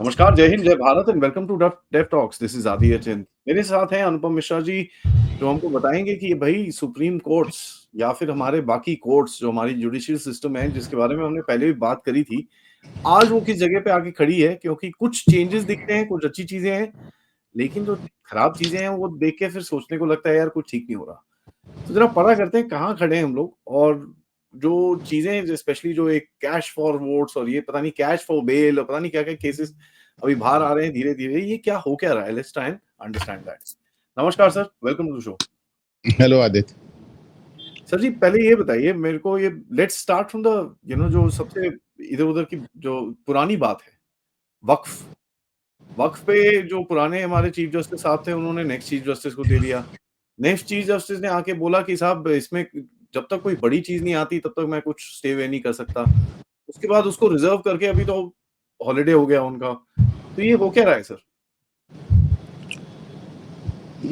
नमस्कार, जय हिंद, जय Bharat and welcome to Dev talks. This is Aditya Chint. मेरे साथ हैं अनुपम मिश्रा जी, जो हमको बताएँगे कि भई सुप्रीम कोर्ट्स या फिर हमारे बाकी कोर्ट्स जो हमारी जुडिशियल सिस्टम है, जिसके बारे में हमने पहले भी बात करी थी, आज वो किस जगह पे आके खड़ी है क्योंकि कुछ चेंजेज़ दिखते हैं, कुछ अच्छी चीज़ें हैं, लेकिन जो खराब चीज़ें हैं, वो देख के फिर सोचने को लगता है यार कुछ ठीक नहीं हो रहा। तो ज़रा पता करते हैं कहाँ खड़े हैं हम लोग और जो चीज़ें जो स्पेशली जो एक कैश फॉर वोट्स और ये पता नहीं कैश फॉर बेल और पता नहीं क्या-क्या केसेस अभी बाहर आ रहे हैं धीरे-धीरे, ये क्या हो क्या रहा है? Let's try and understand that. नमस्कार sir, welcome to the show. Hello Aditya. Sir ji पहले ये बताइए मेरे को ये लेट्स स्टार्ट फ्रॉम द जो सबसे इधर-उधर की जो पुरानी बात है, वक्फ। वक्फ पे जो पुराने हमारे चीफ जस्टिस साहब थे उन्होंने नेक्स्ट चीफ जस्टिस को दे दिया। नेक्स्ट चीफ जस्टिस ने आके बोला कि साहब इसमें जब तक कोई बड़ी चीज़ नहीं आती तब तक मैं कुछ स्टे वे नहीं कर सकता। उसके बाद उसको रिज़र्व करके अभी तो हॉलिडे हो गया उनका। तो ये हो क्या रहा है सर?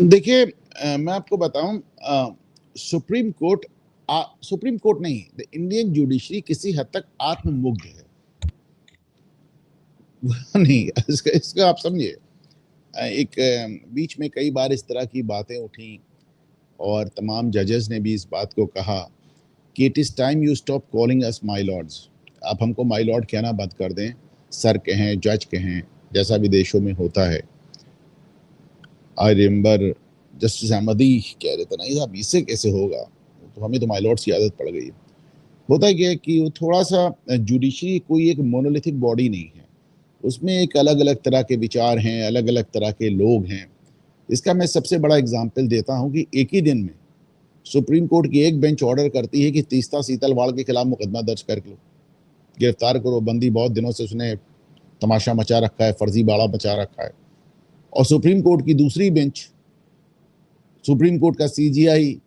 देखिए, मैं आपको बताऊं, सुप्रीम कोर्ट सुप्रीम कोर्ट नहीं, द इंडियन जुडिशरी किसी हद तक आत्ममुग्ध है। नहीं, इसका आप समझिए। एक बीच में कई बार इस तरह की बातें उठी और तमाम जजेस ने भी इस बात को कहा कि it is time you stop calling us my Lord's. आप हमको माय लॉर्ड कहना बंद कर दें, सर कहें, जज कहें, जैसा भी देशों में होता है। आई रिमेंबर जस्टिस अहमदी कह रहे थे, नहीं साहब इससे कैसे होगा, तो हमें तो माय लॉर्ड्स की आदत पड़ गई है। होता क्या है कि वो थोड़ा सा जुडिशरी कोई एक मोनोलिथिक बॉडी नहीं है, उसमें एक अलग अलग तरह के विचार हैं, अलग अलग तरह के लोग हैं। इसका मैं सबसे बड़ा एग्जाम्पल देता हूँ कि एक ही दिन में सुप्रीम कोर्ट की एक बेंच ऑर्डर करती है कि तीस्ता सीतलवाड़ के खिलाफ मुकदमा दर्ज कर लो, गिरफ्तार करो, बंदी बहुत दिनों से उसने तमाशा मचा रखा है, फर्जी बाड़ा मचा रखा है। और सुप्रीम कोर्ट की दूसरी बेंच, सुप्रीम कोर्ट का सीजीआई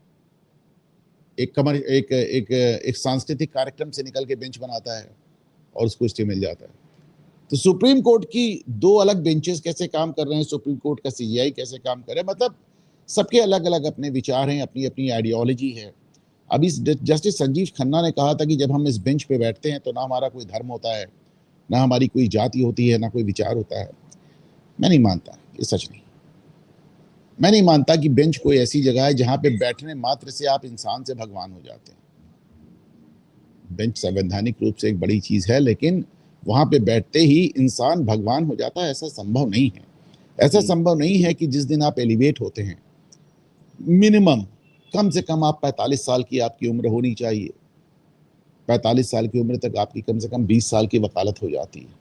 एक सांस्कृतिक कार्यक्रम से निकल के बेंच बनाता है और उसको स्टे मिल जाता है। तो सुप्रीम कोर्ट की दो अलग बेंचेस कैसे काम कर रहे हैं, सुप्रीम कोर्ट का सीजीआई कैसे काम कर रहे हैं, मतलब सबके अलग अलग अपने विचार हैं, अपनी अपनी आइडियोलॉजी है। अभी जस्टिस संजीव खन्ना ने कहा था कि जब हम इस बेंच पे बैठते हैं तो ना हमारा कोई धर्म होता है, ना हमारी कोई जाति होती है, ना कोई विचार होता है। मैं नहीं मानता, ये सच नहीं। मैं नहीं मानता कि बेंच कोई ऐसी जगह है जहां पे बैठने मात्र से आप इंसान से भगवान हो जाते हैं। बेंच संवैधानिक रूप से एक बड़ी चीज है, लेकिन वहां पे बैठते ही इंसान भगवान हो जाता है, ऐसा संभव नहीं है। ऐसा संभव नहीं है कि जिस दिन आप एलिवेट होते हैं, मिनिमम कम से कम आप 45 साल की आपकी उम्र होनी चाहिए। 45 साल की उम्र तक आपकी कम से कम 20 साल की वकालत हो जाती है।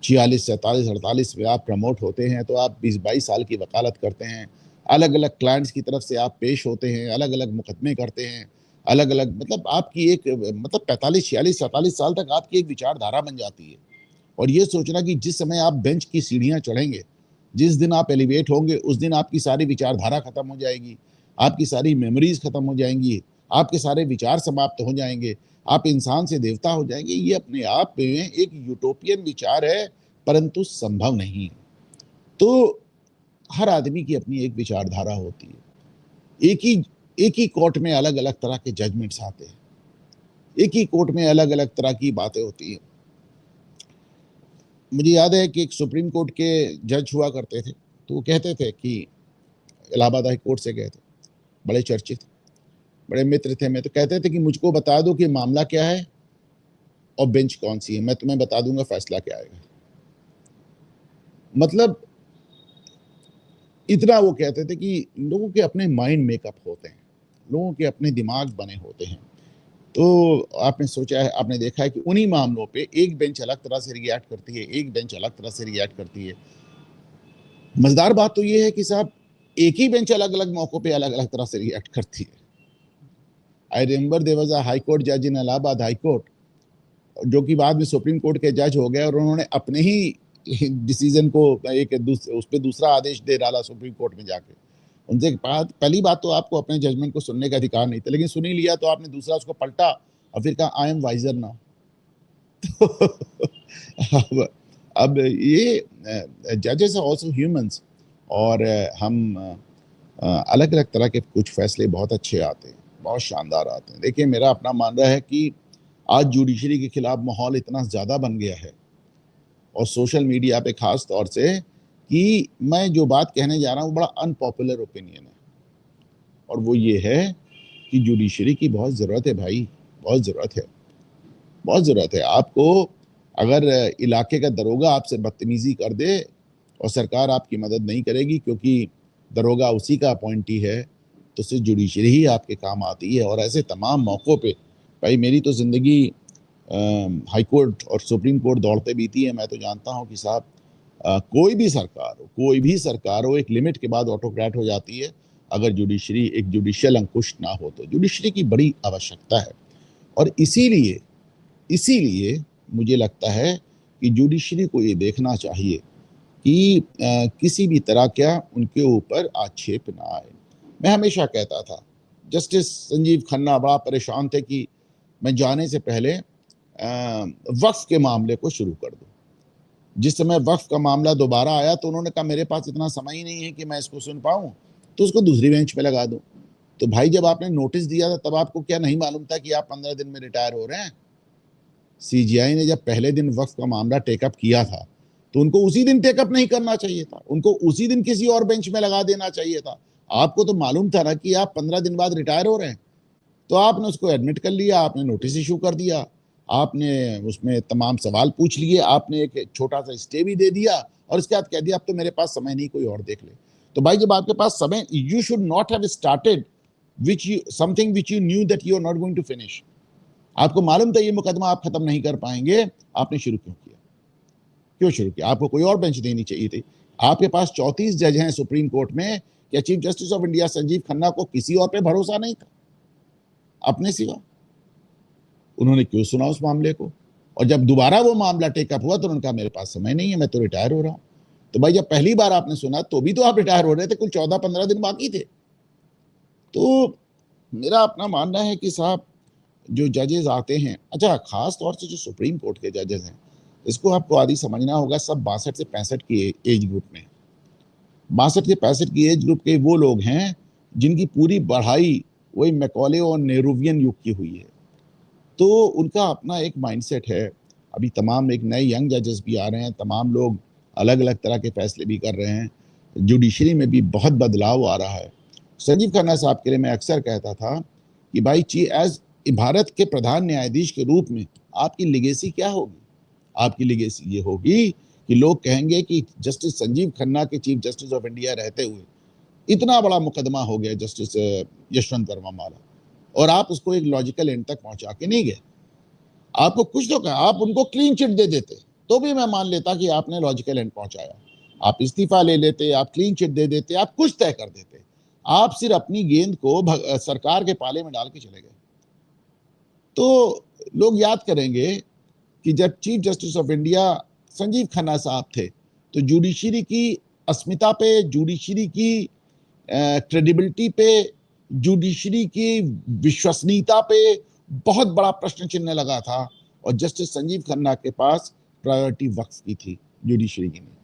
46, 47, 48 में आप प्रमोट होते हैं तो आप 20-22 साल की वकालत करते हैं। अलग अलग क्लाइंट्स की तरफ से आप पेश होते हैं, अलग अलग मुकदमे करते हैं, अलग अलग, मतलब आपकी एक, मतलब 45, 46, 47 साल तक आपकी एक विचारधारा बन जाती है। और ये सोचना कि जिस समय आप बेंच की सीढ़ियां चढ़ेंगे, जिस दिन आप एलिवेट होंगे, उस दिन आपकी सारी विचारधारा खत्म हो जाएगी, आपकी सारी मेमोरीज खत्म हो जाएंगी, आपके सारे विचार समाप्त हो जाएंगे, आप इंसान से देवता हो जाएंगे। ये अपने आप में एक यूटोपियन विचार है, परंतु संभव नहीं। तो हर आदमी की अपनी एक विचारधारा होती है। एक ही कोर्ट में अलग अलग तरह के जजमेंट्स आते हैं, एक ही कोर्ट में अलग अलग तरह की बातें होती हैं। मुझे याद है कि एक सुप्रीम कोर्ट के जज हुआ करते थे, तो वो कहते थे कि इलाहाबाद हाई कोर्ट से गए थे, बड़े चर्चित, बड़े मित्र थे। मैं तो कहते थे कि मुझको बता दो कि मामला क्या है और बेंच कौन सी है, मैं तुम्हें बता दूंगा फैसला क्या आएगा। मतलब इतना वो कहते थे कि लोगों के अपने माइंड मेकअप होते हैं, लोगों के अपने दिमाग बने होते हैं। तो आपने सोचा है, आपने देखा है कि उन्हीं मामलों पे एक बेंच अलग तरह से रिएक्ट करती है, एक बेंच अलग तरह से रिएक्ट करती है। मजेदार बात तो ये है कि साहब एक ही बेंच अलग अलग मौकों पे अलग अलग तरह से रिएक्ट करती है। I remember there was a high court जज इन इलाहाबाद हाई कोर्ट, जो कि बाद में सुप्रीम कोर्ट के जज हो गए, और उन्होंने अपने ही डिसीजन को उस पर दूसरा आदेश दे डाला सुप्रीम कोर्ट में जाके। उनसे बात, पहली बात तो आपको अपने जजमेंट को सुनने का अधिकार नहीं था, लेकिन सुन ही लिया तो आपने दूसरा उसको पलटा और फिर कहा आई एम वाइजर नाउ। अब ये जजेस आर आल्सो ह्यूमंस, और हम अलग अलग तरह के कुछ फैसले बहुत अच्छे आते हैं, बहुत शानदार आते हैं। देखिए, मेरा अपना मानना है कि आज जुडिशरी के खिलाफ माहौल इतना ज़्यादा बन गया है और सोशल मीडिया पे खास तौर से कि मैं जो बात कहने जा रहा हूँ बड़ा अनपॉपुलर ओपिनियन है, और वो ये है कि जुडिशरी की बहुत ज़रूरत है भाई, बहुत ज़रूरत है, बहुत ज़रूरत है। आपको अगर इलाके का दरोगा आपसे बदतमीज़ी कर दे और सरकार आपकी मदद नहीं करेगी क्योंकि दरोगा उसी का अपॉइंटी है, तो सिर्फ जुडिशरी ही आपके काम आती है। और ऐसे तमाम मौक़ों पे भाई मेरी तो ज़िंदगी हाई कोर्ट और सुप्रीम कोर्ट दौड़ते बीती है। मैं तो जानता हूँ कि साहब कोई भी सरकार हो, एक लिमिट के बाद ऑटोक्रेट हो जाती है अगर जुडिशरी एक जुडिशियल अंकुश ना हो तो। जुडिशरी की बड़ी आवश्यकता है, और इसीलिए मुझे लगता है कि जुडिशरी को ये देखना चाहिए कि किसी भी तरह क्या उनके ऊपर आक्षेप ना आए। मैं हमेशा कहता था, जस्टिस संजीव खन्ना बड़ा परेशान थे कि मैं जाने से पहले वक्फ के मामले को शुरू कर दूं। जिस समय वक्फ का मामला दोबारा आया तो उन्होंने कहा मेरे पास इतना समय ही नहीं है कि मैं इसको सुन पाऊं, तो उसको दूसरी बेंच पे लगा दूं। तो भाई जब आपने नोटिस दिया था तब आपको क्या नहीं मालूम था कि आप 15 दिन में रिटायर हो रहे हैं? सीजीआई ने जब पहले दिन वक्फ का मामला टेकअप किया था तो उनको उसी दिन टेकअप नहीं करना चाहिए था, उनको उसी दिन किसी और बेंच में लगा देना चाहिए था। आपको तो मालूम था ना कि आप 15 दिन बाद रिटायर हो रहे हैं, तो आपने उसको एडमिट कर लिया, आपने नोटिस इशू कर दिया, आपने उसमें तमाम सवाल पूछ लिए, आपने एक छोटा सा स्टे भी दे दिया और इसके बाद कह दिया अब तो मेरे पास समय नहीं, कोई और देख ले। तो भाई जब आपके पास समय, you should not have started something which you knew that you are not going to finish. आपको मालूम था ये मुकदमा आप खत्म नहीं कर पाएंगे, आपने शुरू क्यों किया? क्यों शुरू किया? आपको कोई और बेंच देनी चाहिए थी। आपके पास 34 जज हैं सुप्रीम कोर्ट में, क्या chief justice of India Sanjeev Khanna को किसी और पे भरोसा नहीं था अपने सिवा? उन्होंने क्यों सुना उस मामले को? और जब दोबारा वो मामला टेकअप हुआ तो उन्होंने कहा मेरे पास समय नहीं है, मैं तो रिटायर हो रहा हूं। तो भाई जब पहली बार आपने सुना तो भी तो आप रिटायर हो रहे थे, कुल 14-15 दिन बाकी थे। तो मेरा अपना मानना है कि साहब जो जजेस आते हैं, अच्छा खास तौर से जो सुप्रीम कोर्ट के जजेस हैं, इसको आपको आदि समझना होगा, सब 62 से 65 की एज ग्रुप में। 62 से 65 की एज ग्रुप के वो लोग हैं जिनकी पूरी पढ़ाई वही मैकॉले और नेहरूवियन युग की हुई है, तो उनका अपना एक माइंडसेट है। अभी तमाम एक नए यंग जजेस भी आ रहे हैं, तमाम लोग अलग अलग तरह के फैसले भी कर रहे हैं, जुडिशरी में भी बहुत बदलाव आ रहा है। संजीव खन्ना साहब के लिए मैं अक्सर कहता था कि भाई एज भारत के प्रधान न्यायाधीश के रूप में आपकी लिगेसी क्या होगी? आपकी लिगेसी ये होगी कि लोग कहेंगे कि जस्टिस संजीव खन्ना के चीफ जस्टिस ऑफ इंडिया रहते हुए इतना बड़ा मुकदमा हो गया जस्टिस यशवंत वर्मा वाला, और आप उसको एक लॉजिकल एंड तक पहुंचा के नहीं गए। आपको कुछ तो कहा, आप उनको क्लीन चिट दे देते तो भी मैं मान लेता कि आपने लॉजिकल एंड पहुंचाया। आप इस्तीफा ले लेते, आप क्लीन चिट दे देते, आप कुछ तय कर देते, आप सिर्फ अपनी गेंद को सरकार के पाले में डाल के चले गए। तो लोग याद करेंगे कि जब chief justice of India Sanjeev Khanna साहब थे तो जुडिशरी की अस्मिता पे, जुडिशरी की क्रेडिबिलिटी पे, जुडिशरी की विश्वसनीयता पे बहुत बड़ा प्रश्न चिन्ह लगा था, और जस्टिस संजीव खन्ना के पास प्रायोरिटी वक्फ की थी, जुडिशरी की नहीं।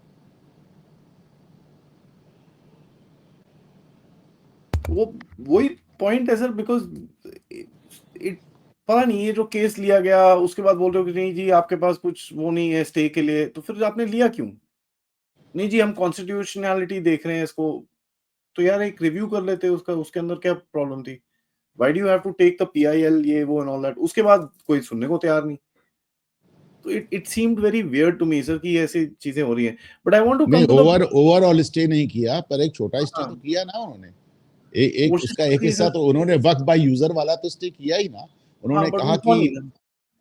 वो वही पॉइंट है सर, बिकॉज इट पता नहीं, ये जो केस लिया गया उसके बाद बोल रहे हो कि नहीं जी आपके पास कुछ वो नहीं है स्टे के लिए, तो फिर आपने लिया क्यों? नहीं जी हम कॉन्स्टिट्यूशनैलिटी देख रहे हैं इसको, तो यार एक रिव्यू कर लेते उसका, उसके अंदर क्या प्रॉब्लम थी? Why do you have to take the PIL ये वो एंड ऑल दैट? उसके बाद कोई सुनने को तैयार नहीं। तो it seemed very weird to me sir कि ऐसी चीजें हो रही हैं। बट आई वांट टू नहीं, come to the overall stay नहीं किया, पर एक छोटा स्टे तो हाँ, किया ना उन्होंने। एक कोशिश उसका तो एक की हिस्सा सर। तो उन्होंने वक्फ बाय यूजर वाला तो स्टे किया ही ना। हाँ, उन्होंने बट कहा वो हुआ कि नहीं ना।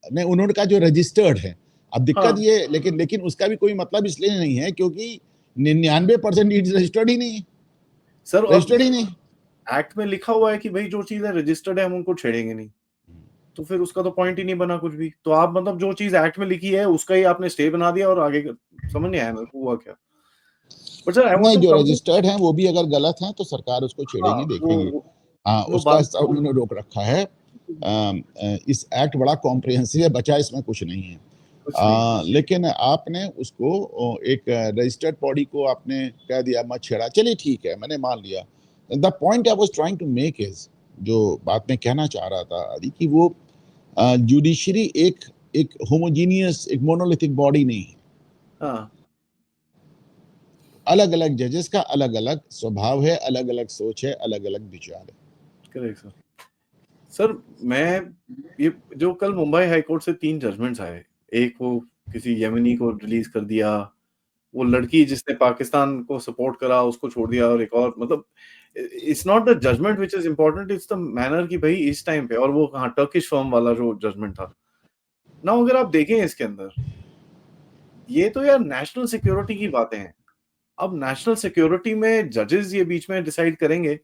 नहीं, उन्होंने कहा जो रजिस्टर्ड है। अब दिक्कत हाँ, ये, लेकिन लेकिन उसका भी कोई मतलब इसलिए नहीं है क्योंकि 99% रजिस्टर्ड ही नहीं है, सर अब रजिस्टर्ड ही नहीं। एक्ट में लिखा हुआ है कि भई जो चीज़ें रजिस्टर्ड है हम उनको छेड़ेंगे नहीं। तो फिर उसका तो पॉइंट ही नहीं बना कुछ भी। तो आप मतलब जो चीज़ एक्ट में लिखी है उसका ही आपने स्टे बना दिया और आगे क समझ नहीं आया मेरे को हुआ क्या? बट सर आई वांट नहीं, टू जो कम टू रजिस्टर्ड हैं वो भी अगर गलत हैं तो सरकार उसको हाँ, छेड़ेगी, देखेगी। वो हाँ, वो उसका बात हिस्सा उन्होंने रोक रखा है। इस एक्ट बड़ा कॉम्प्रिहेंसिव है, बचा इसमें कुछ नहीं है। कुछ नहीं है। लेकिन आपने उसको एक रजिस्टर्ड बॉडी को आपने कह दिया मत छेड़ा, चलिए ठीक है, मैंने मान लिया। The point I was trying to make is, जो बात मैं कहना चाह रहा था आदि, कि वो जुडिशरी एक एक होमोजीनियस, एक मोनोलिथिक बॉडी नहीं है। हाँ, अलग-अलग जजेस का अलग-अलग स्वभाव है, अलग-अलग सोच है, अलग-अलग विचार है। Correct sir. सर, मैं ये जो कल मुंबई हाई कोर्ट से 3 जजमेंट्स आए, एक वो किसी येमेनी को रिलीज़ कर दिया, वो लड़की जिसने पाकिस्तान को सपोर्ट करा उसको छोड़ दिया, और एक और मतलब it's not the judgement which is important, it's the manner कि भई इस टाइम पे, और वो हाँ, टर्किश फर्म वाला जो जजमेंट था। नाउ अगर आप देखें इसके अंदर, ये तो यार नेशनल सिक्योरिटी की बातें हैं। अब नेशनल सिक्योरिटी में जजेस ये बीच में डिसाइड करेंगे,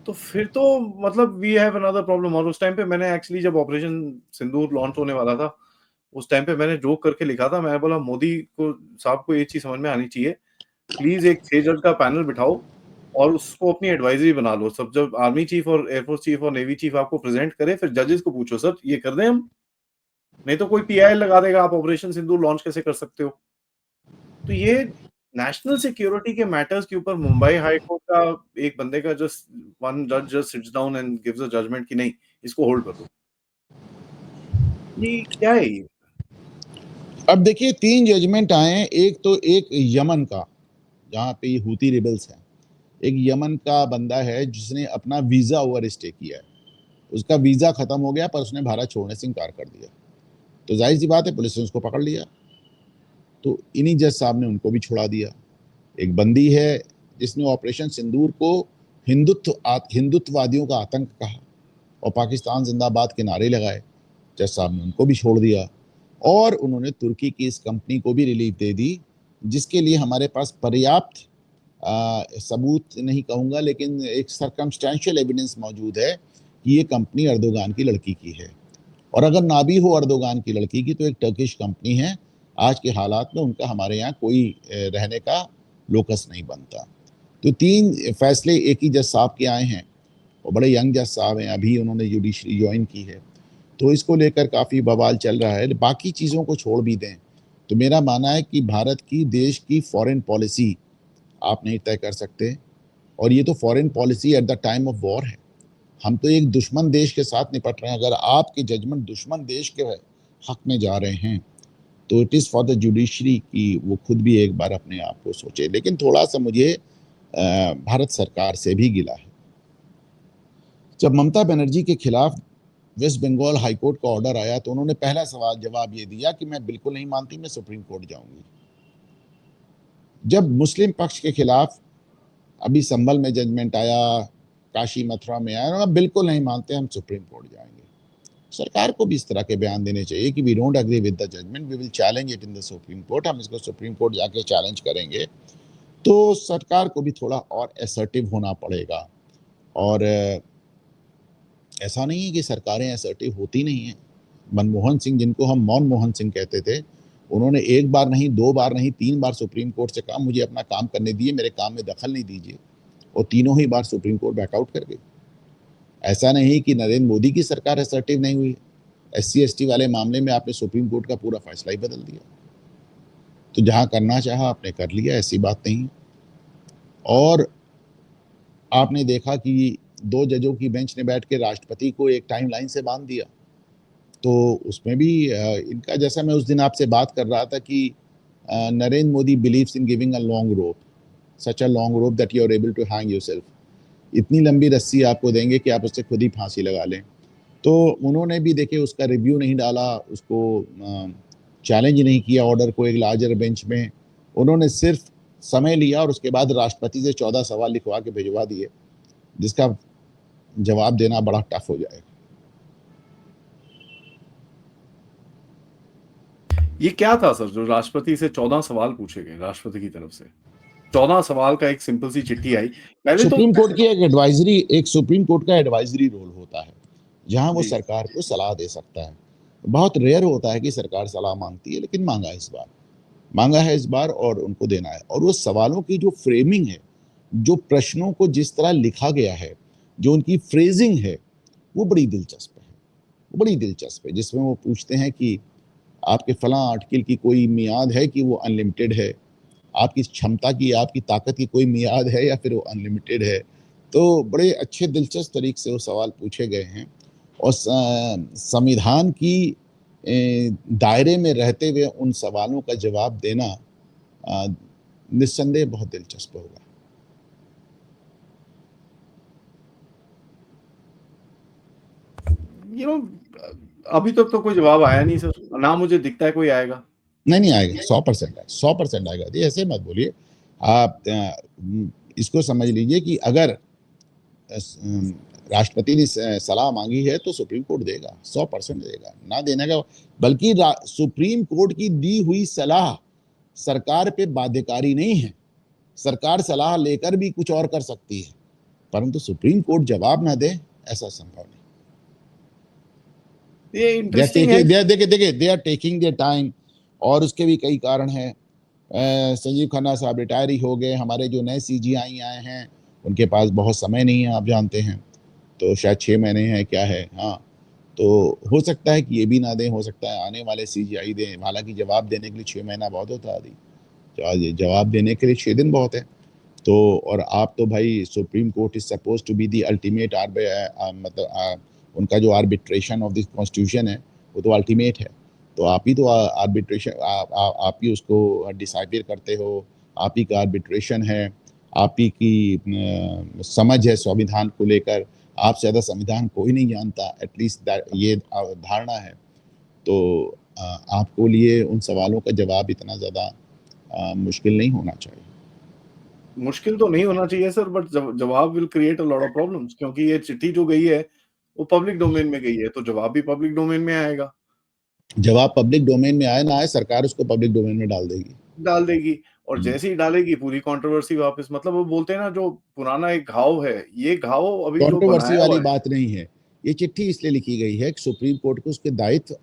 तो फिर तो मतलब वी हैव अनदर प्रॉब्लम। और उस टाइम पे मैंने एक्चुअली जब ऑपरेशन सिंदूर लॉन्च होने वाला था, उस टाइम पे मैंने जोक करके लिखा था, मैं बोला मोदी को साहब को ये चीज़ समझ में आनी चाहिए, प्लीज़ एक 6 जज का पैनल बिठाओ और उसको अपनी एडवाइजरी बना लो। सब जब आर्मी चीफ और एयरफोर्स चीफ और नेवी चीफ आपको प्रेज़ेंट करे, फिर जजेस को पूछो सर ये कर दें हम? नहीं तो कोई पीआईएल लगा देगा, आप ऑपरेशन सिंदूर लॉन्च कैसे कर सकते हो? तो ये नेशनल सिक्योरिटी के मैटर्स के ऊपर मुंबई हाई कोर्ट का एक बंदे का जस्ट वन जज just sits down and gives a judgement कि नहीं, इसको होल्ड कर दो। ये क्या है ये? अब देखिए 3 जजमेंट आए हैं, एक यमन का, जहाँ पे ये हूती रिबेल्स हैं। एक यमन का बंदा है जिसने अपना वीज़ा ओवरस्टे किया है। उसका वीज़ा खत्म हो गया पर उसने भारत छोड़ने से इनकार कर दिया। तो ज़ाहिर-सी बात है पुलिस ने उसको पकड़ लिया। तो इन्हीं जज साहब ने उनको भी छुड़ा दिया। एक बंदी है जिसने ऑपरेशन सिंदूर को हिंदुत्ववादियों का आतंक कहा और पाकिस्तान ज़िंदाबाद के नारे लगाए। जज साहब ने उनको भी छोड़ दिया और उन्होंने तुर्की की इस कंपनी को भी रिलीफ दे दी, जिसके लिए हमारे पास पर्याप्त सबूत नहीं कहूँगा लेकिन एक सर्कमस्टेंशियल एविडेंस मौजूद है कि ये कंपनी अर्दोगान की लड़की की है। और अगर ना भी हो अर्दोगान की लड़की की तो एक टर्किश कंपनी है। आज के हालात में उनका हमारे यहाँ कोई रहने का लोकस नहीं बनता। तो 3 फैसले एक ही जज साहब के आए हैं और बड़े यंग जज साहब हैं, अभी उन्होंने जुडिशरी जॉइन की है। तो इसको लेकर काफ़ी बवाल चल रहा है। बाकी चीज़ों को छोड़ भी दें, तो मेरा मानना है कि भारत की देश की फ़ॉरेन पॉलिसी आप नहीं तय कर सकते और ये तो foreign policy at the time of war है। हम तो एक दुश्मन देश के साथ निपट रहे हैं। अगर आपके जजमेंट दुश्मन देश के हक में जा रहे हैं, तो it is for the judiciary कि वो खुद भी एक बार अपने आप को सोचे। लेकिन थोड़ा-सा मुझे भारत सरकार से भी गिला है। जब ममता बनर्जी के खिलाफ वेस्ट बंगाल हाई कोर्ट का ऑर्डर आया तो उन्होंने पहला सवाल जवाब ये दिया कि मैं बिल्कुल नहीं मानती, मैं सुप्रीम कोर्ट जाऊँगी। जब मुस्लिम पक्ष के खिलाफ अभी संभल में जजमेंट आया, काशी मथुरा में आया, उन्होंने बिल्कुल नहीं मानते, हम सुप्रीम कोर्ट जाएँगे। सरकार को भी इस तरह के बयान देने चाहिए कि we don't agree with the judgement, we will challenge it in the supreme court. हम इसको सुप्रीम कोर्ट जाके चैलेंज करेंगे। तो सरकार को भी थोड़ा और असर्टिव होना पड़ेगा और ऐसा नहीं है कि सरकारें असर्टिव होती नहीं हैं। मनमोहन सिंह, जिनको हम मौन मोहन सिंह कहते थे, उन्होंने 1 बार नहीं, 2 बार नहीं, 3 बार सुप्रीम कोर्ट से कहा मुझे अपना काम करने दीजिए, मेरे काम में दखल नहीं दीजिए और तीनों ही बार सुप्रीम कोर्ट बैकआउट कर गई। ऐसा नहीं कि नरेंद्र मोदी की सरकार असर्टिव नहीं हुई। एससी-एसटी वाले मामले में आपने सुप्रीम कोर्ट का पूरा फैसला ही बदल दिया। तो जहाँ करना चाहा आपने कर लिया, ऐसी बात नहीं। और आपने देखा कि 2 जजों की बेंच ने बैठ के राष्ट्रपति को एक टाइमलाइन से बाँध दिया। तो उसमें भी इनका, जैसा मैं उस दिन आपसे बात कर रहा था कि Narendra Modi believes in giving a long rope, such a long rope that you are able to hang yourself. इतनी लंबी रस्सी आपको देंगे कि आप उससे खुद ही फांसी लगा लें। तो उन्होंने भी देखिए उसका रिव्यू नहीं डाला, उसको चैलेंज नहीं किया ऑर्डर को एक लार्जर बेंच में। उन्होंने सिर्फ समय लिया और उसके बाद राष्ट्रपति से 14 सवाल लिखवा के भिजवा दिए, जिसका जवाब देना बड़ा टफ हो जाएगा। ये क्या था सर जो राष्ट्रपति से 14 सवाल पूछे गए राष्ट्रपति की तरफ से? 14 सवाल का एक सिंपल सी चिट्ठी आई। पहले तो सुप्रीम कोर्ट की एक सुप्रीम कोर्ट का एडवाइजरी रोल होता है, जहाँ वो जी, सरकार को सलाह दे सकता है। बहुत रेयर होता है कि सरकार सलाह माँगती है, लेकिन माँगा है इस बार और उनको देना है। और वो सवालों की जो फ्रेमिंग है, जो प्रश्नों को जिस तरह लिखा गया है, जो उनकी फ्रेज़िंग है, वो बड़ी दिलचस्प है। वो बड़ी दिलचस्प है, जिसमें वो पूछते हैं कि आपके फलाँ आर्टिकल की कोई मियाद है कि वो अनलिमिटेड है? आपकी क्षमता की, आपकी ताकत की कोई मियाद है या फिर वो अनलिमिटेड है? तो बड़े अच्छे दिलचस्प तरीके से वो सवाल पूछे गए हैं और संविधान की दायरे में रहते हुए उन सवालों का जवाब देना निस्संदेह बहुत दिलचस्प होगा। यू नो अभी तक तो कोई जवाब आया नहीं सर, ना मुझे दिखता है कोई आएगा। नहीं आएगा, 100% आएगा, 100% आएगा। ऐसे मत बोलिए आप। इसको समझ लीजिए कि अगर राष्ट्रपति ने सलाह मांगी है तो सुप्रीम कोर्ट देगा, 100% देगा, ना देने का। बल्कि सुप्रीम कोर्ट की दी हुई सलाह सरकार पे बाध्यकारी नहीं है। सरकार सलाह लेकर भी कुछ और कर सकती है, परंतु सुप्रीम कोर्ट जवाब ना दे, ऐसा संभव नहीं। ये इंटरेस्टिंग है। देखिए they are taking their time, और उसके भी कई कारण हैं। संजीव खन्ना साहब रिटायर ही हो गए, हमारे जो नए सीजीआई आए हैं उनके पास बहुत समय नहीं है, आप जानते हैं, तो शायद 6 महीने हैं, क्या है। हाँ, तो हो सकता है कि ये भी ना दें, हो सकता है आने वाले सीजीआई दें। हालांकि जवाब देने के लिए 6 महीना बहुत होता है, जवाब देने के लिए 6 दिन बहुत है। तो और आप तो भाई, supreme court is suppose to be the ultimate, मतलब उनका जो आर्बिट्रेशन ऑफ दिस कॉन्स्टिट्यूशन है वो तो अल्टीमेट है। तो आप ही तो आर्बिट्रेशन, आप ही उसको डिसाइड करते हो, आप ही का आर्बिट्रेशन है, आप ही की समझ है संविधान को लेकर। आपसे ज़्यादा संविधान कोई नहीं जानता, एटलीस्ट ये धारणा है। तो आपको लिए उन सवालों का जवाब इतना ज़्यादा मुश्किल नहीं होना चाहिए। मुश्किल तो नहीं होना चाहिए सर, बट जवाब will create a lot of problems, क्योंकि ये चिट्ठी जो गई है वो पब्लिक डोमेन में गई है, तो जवाब भी पब्लिक डोमेन में आएगा। जवाब पब्लिक डोमेन में आए ना आए, सरकार उसको पब्लिक डोमेन में डाल देगी, और देगी। जैसे ही डालेगी पूरी कंट्रोवर्सी वापस, मतलब वो बोलते हैं ना, जो पुराना एक घाव है, ये घाव अभी जो कंट्रोवर्सी बनाया वाली हुआ है। बात नहीं है। ये चिट्ठी इसलिए लिखी गई है कि सुप्रीम कोर्ट को उसके दायित्व,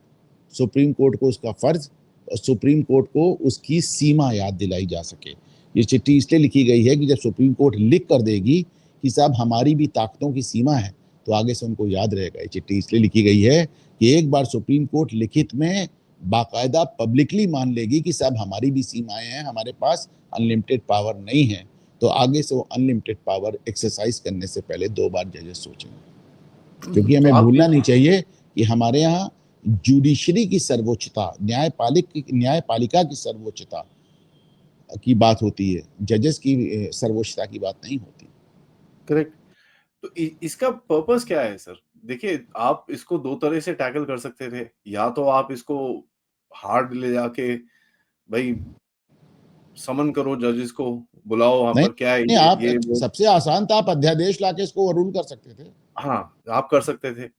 सुप्रीम कोर्ट को उसका फर्ज, और सुप्रीम कोर्ट को उसकी सीमा याद दिलाई जा सके। ये चिट्ठी इसलिए लिखी गई है कि जब सुप्रीम कोर्ट लिख कर देगी कि साहब हमारी भी ताकतों की सीमा है, तो आगे से उनको याद रहेगा। ये चिट्ठी इसलिए लिखी गई है कि एक बार सुप्रीम कोर्ट लिखित में बाकायदा पब्लिकली मान लेगी कि साहब हमारी भी सीमाएं हैं, हमारे पास अनलिमिटेड पावर नहीं है, तो आगे से वो अनलिमिटेड पावर एक्सरसाइज करने से पहले 2 बार जजेस सोचेंगे। क्योंकि तो हमें आप भूलना नहीं चाहिए कि हमारे यहाँ जुडिशरी की सर्वोच्चता, न्यायपालिका की सर्वोच्चता की बात होती है, जजेस की सर्वोच्चता की बात नहीं होती। करेक्ट। तो इसका पर्पस क्या है सर? देखिए, आप इसको 2 तरह से टैकल कर सकते थे। या तो आप इसको हार्ड ले जाके, भाई समन करो जजेस को, बुलाओ वहाँ नहीं, पर, क्या है नहीं, आप ये वो। सबसे आसान था, आप अध्यादेश लाके इसको ओवररूल कर सकते थे। हाँ, आप कर सकते थे।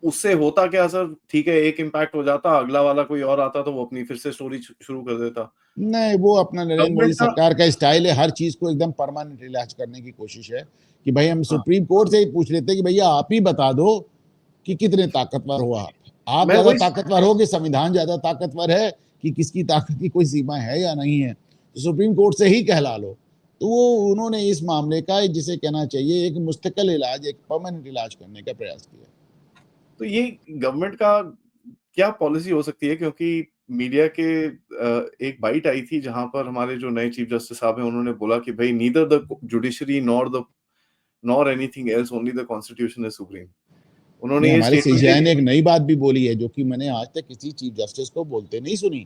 उससे होता क्या सर, ठीक है, एक इम्पैक्ट हो जाता, अगला वाला कोई और आता तो वो अपनी फिर से स्टोरी शुरू कर देता। नहीं, वो अपना नरेंद्र मोदी गवर्नमेंट का। सरकार का स्टाइल है, हर चीज को एकदम परमानेंट इलाज करने की कोशिश है कि भाई हम हाँ, सुप्रीम कोर्ट से ही पूछ लेते हैं कि भैया आप ही बता दो कि कितने ताकतवर हो आप मैं ज्यादा वही ताकतवर हो कि संविधान ज्यादा ताकतवर है, कि किसकी ताकत की कोई सीमा है या नहीं है, तो सुप्रीम कोर्ट से ही कहला लो। तो वो उन्होंने इस मामले का, जिसे कहना चाहिए एक मुस्तकिल इलाज, एक परमानेंट इलाज करने का प्रयास किया। तो ये गवर्नमेंट का क्या पॉलिसी हो सकती है? क्योंकि मीडिया के एक बाइट आई थी जहां पर हमारे जो नए चीफ जस्टिस साहब हैं उन्होंने बोला कि भाई neither the judiciary nor anything else, only the constitution is supreme. नहीं, उन्होंने ये हमारे स्टेटमेंट सीजीआई ने एक नई बात भी बोली है, जो कि मैंने आज तक किसी चीफ जस्टिस को बोलते नहीं सुनी।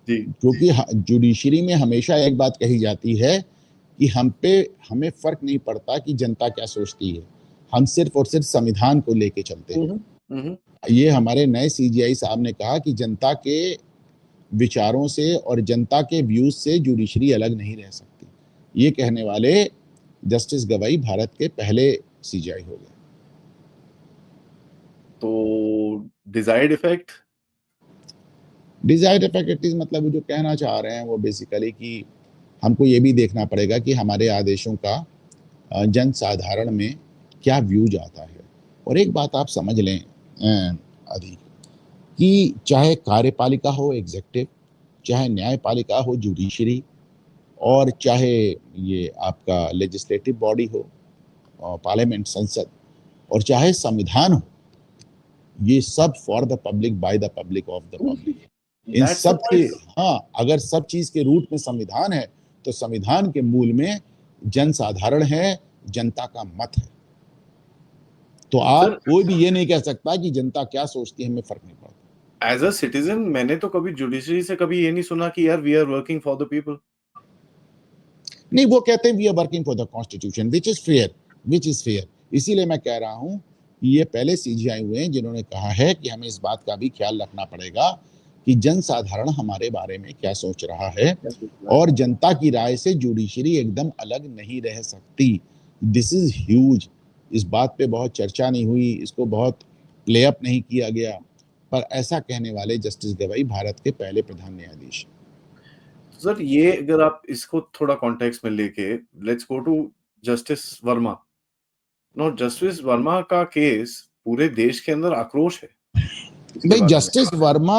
जी। क्योंकि जुडिशरी में हमेशा एक बात कही जाती है कि हमें फर्क नहीं पड़ता कि जनता क्या सोचती है, हम सिर्फ और सिर्फ संविधान को लेके चलते हैं। हम्म, हम्म। ये हमारे नए सीजीआई साहब ने कहा कि जनता के विचारों से और जनता के व्यूज से जुडिशरी अलग नहीं रह सकती। ये कहने वाले जस्टिस गवाई भारत के पहले सीजीआई हो गए। तो डिजायर्ड इफेक्ट। डिजायर्ड इफेक्ट मतलब वो जो कहना चाह रहे हैं वो बेसिकली कि हमको ये भी देखना पड़ेगा कि हमारे आदेशों का जन साधारण में क्या व्यूज आता है। और एक बात आप समझ लें अधिक, कि चाहे कार्यपालिका हो एग्जेक्टिव, चाहे न्यायपालिका हो जुडिशरी, और चाहे ये आपका लेजिस्लेटिव बॉडी हो पार्लियामेंट संसद, और चाहे संविधान हो, ये सब for the public by the public of the public. In that's the sub के, पॉइंट। हाँ, अगर सब चीज के रूट में संविधान है, तो संविधान के मूल में जन साधारण है, जनता का मत है। तो आप सर, कोई भी ये नहीं कह सकता कि जनता क्या सोचती है, हमें फर्क नहीं पड़ता। एज अ सिटीजन मैंने तो कभी जुडिशरी से कभी ये नहीं सुना कि यार we are working for the people. नहीं, वो कहते हैं we are working for the constitution which is fair, which is fair. इसीलिए मैं कह रहा हूं कि ये पहले सीजीआई हुए हैं जिन्होंने कहा है कि हमें इस बात का भी ख्याल रखना पड़ेगा कि जनसाधारण हमारे बारे में क्या सोच रहा है, और जनता की राय से जुडिशरी एकदम अलग नहीं रह सकती। This is huge. इस बात पे बहुत चर्चा नहीं हुई, इसको बहुत प्ले अप नहीं किया गया, पर ऐसा कहने वाले जस्टिस गवाई भारत के पहले प्रधान न्यायाधीश हैं। सर ये अगर आप इसको थोड़ा कॉन्टेक्स्ट में लेके let's go to justice Verma. No, justice Verma का केस पूरे देश के अंदर आक्रोश है इसके भाई बारे में। जस्टिस वर्मा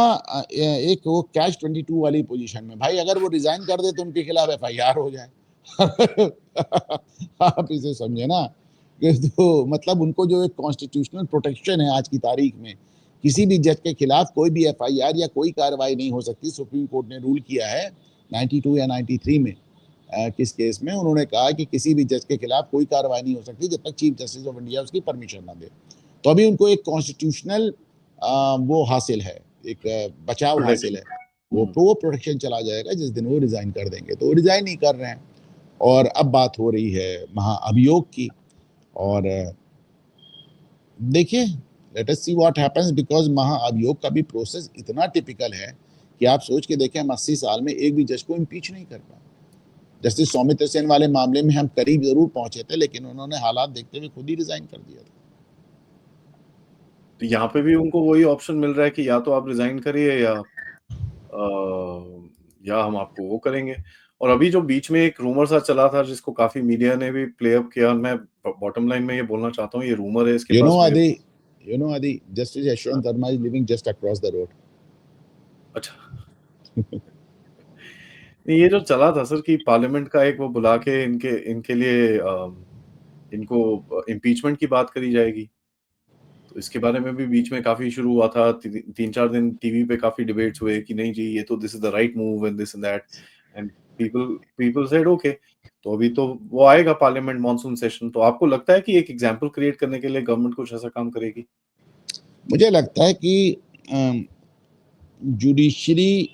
एक वो कैच 22 वाली पोजीशन में, भाई अगर वो रिजाइन कर दे तो उनके खिलाफ एफआईआर हो जाए। आप इसे समझे ना, कि तो मतलब उनको जो एक कॉन्स्टिट्यूशनल प्रोटेक्शन है आज की तारीख में, किसी भी जज के खिलाफ कोई भी एफआईआर या कोई कार्रवाई नहीं हो सकती। सुप्रीम कोर्ट ने रूल किया है 92 या 93 में, किस केस में उन्होंने कहा कि किसी भी जज के खिलाफ कोई कार्रवाई नहीं हो सकती जब तक चीफ जस्टिस ऑफ इंडिया उसकी परमिशन ना दे। तो अभी उनको एक कॉन्स्टिट्यूशनल वो हासिल है, एक बचाव हासिल है। वो प्रोटेक्शन चला जाएगा जिस दिन वो रिजाइन कर देंगे। तो वो रिजाइन नहीं कर रहे हैं, और अब बात हो रही है महाअभियोग की। और देखिए, let us see what happens, because महाअभियोग का भी प्रोसेस इतना टिपिकल है कि आप सोच के देखें, हम 80 साल में एक भी जज को इम्पीच नहीं कर पाए। जस्टिस सौमित्र सेन वाले मामले में हम करीब जरूर पहुंचे थे, लेकिन उन्होंने हालात देखते हुए खुद ही रिजाइन कर दिया था। तो यहाँ पे भी उनको वही ऑप्शन मिल रहा है कि या तो आप रिजाइन करिए या हम आपको वो करेंगे। और अभी जो बीच में एक रूमर सा चला था जिसको काफी मीडिया ने भी प्ले अप किया, मैं बॉटम लाइन में ये बोलना चाहता हूँ, ये रूमर है, इसके You पास know, में। Adi, you know, Adi, Justice Yashwant Verma is living just across the road. अच्छा। ये जो चला था सर कि पार्लियामेंट का एक वो बुला के इनके इनके लिए इनको इम्पीचमेंट की बात करी जाएगी, तो इसके बारे में भी बीच में काफी शुरू हुआ था। 3-4 दिन टीवी पे काफी डिबेट्स हुए कि नहीं जी ये तो this is the right move and this and that, and people people said okay. तो अभी तो वो आएगा पार्लियामेंट मॉनसून सेशन, तो आपको लगता है कि एक एग्जांपल क्रिएट करने के लिए गवर्नमेंट कुछ ऐसा काम करेगी? मुझे लगता है कि judiciary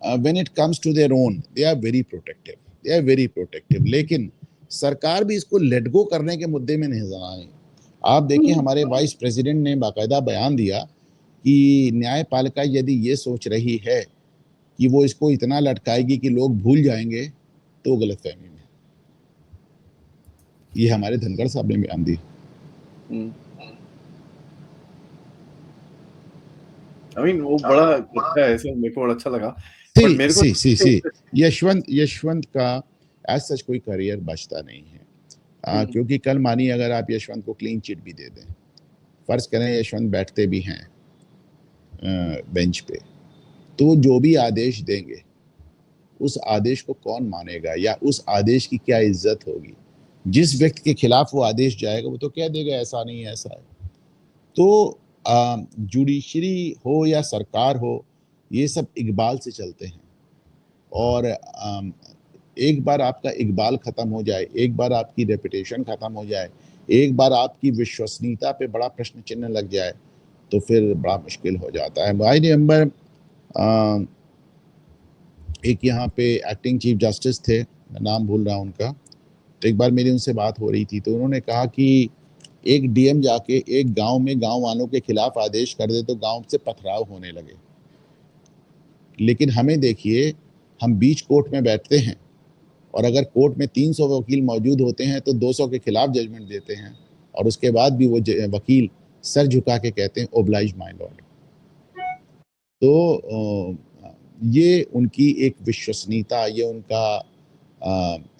when it comes to their own they are very protective, they are very protective. लेकिन सरकार भी इसको लेट गो करने के मुद्दे में नजर आई। आप देखिए, हमारे वाइस प्रेसिडेंट ने बाकायदा बयान दिया कि न्यायपालिका यदि ये सोच रही है कि वो इसको इतना लटकाएगी कि लोग भूल जाएंगे, तो गलतफहमी में। ये हमारे धनखड़ साहब ने बयान दी। आई मीन वो बड़ा अच्छा है, ऐसे मेरे को बड़ा अच्छा लगा। बट सी मेरे को सी सी सी यशवंत का एज सच कोई करियर बचता नहीं है। क्योंकि कल मानिए अगर आप यशवंत को क्लीन चिट भी दे दें, फर्ज करें यशवंत बैठते भी हैं बेंच पे, तो जो भी आदेश देंगे उस आदेश को कौन मानेगा, या उस आदेश की क्या इज्जत होगी? जिस व्यक्ति के खिलाफ वो आदेश जाएगा वो तो कह देगा ऐसा नहीं है, ऐसा है। तो जुडिशरी हो या सरकार हो, ये सब इकबाल से चलते हैं। और एक बार आपका इकबाल खत्म हो जाए, एक बार आपकी रेपुटेशन खत्म हो जाए, एक बार आपकी विश्वसनीयता पे बड़ा प्रश्न चिन्ह लग जाए, तो फिर बड़ा मुश्किल हो जाता है। आई रिमेंबर एक यहाँ पे एक्टिंग चीफ जस्टिस थे, मैं नाम भूल रहा हूँ उनका, तो एक बार मेरी उनसे बात हो रही थी, तो उन्होंने कहा कि एक डीएम जाके एक गांव में गांव वालों के खिलाफ आदेश कर दे तो गांव से पथराव होने लगे। लेकिन हमें देखिए, हम बीच कोर्ट में बैठते हैं, और अगर कोर्ट में 300 वकील मौजूद होते हैं तो 200 के खिलाफ जजमेंट देते हैं, और उसके बाद भी वो वकील सर झुका के कहते हैं ओब्लाइज माय लॉर्ड। तो ये उनकी एक विश्वसनीयता, ये उनका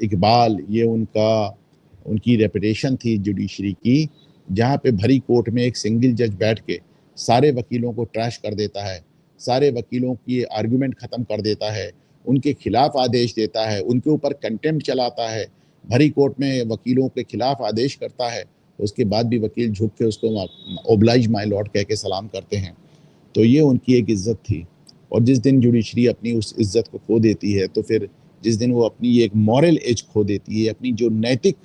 इकबाल, ये उनकी रेपुटेशन थी जुडिशरी की, जहाँ पे भरी कोर्ट में एक सिंगल जज बैठ के सारे वकीलों को ट्रैश कर देता है, सारे वकीलों की आर्गुमेंट खत्म कर देता है, उनके खिलाफ आदेश देता है, उनके ऊपर कंटेम्प्ट चलाता है, भरी कोर्ट में वकीलों के खिलाफ आदेश करता है, उसके बाद भी वकील झुक के उसको ओब्लाइज माय लॉर्ड कह के सलाम करते हैं। तो ये उनकी एक इज्जत थी। और जिस दिन जुडिशरी अपनी उस इज्जत को खो देती है, तो फिर जिस दिन वो अपनी एक मॉरल एज खो देती है, अपनी जो नैतिक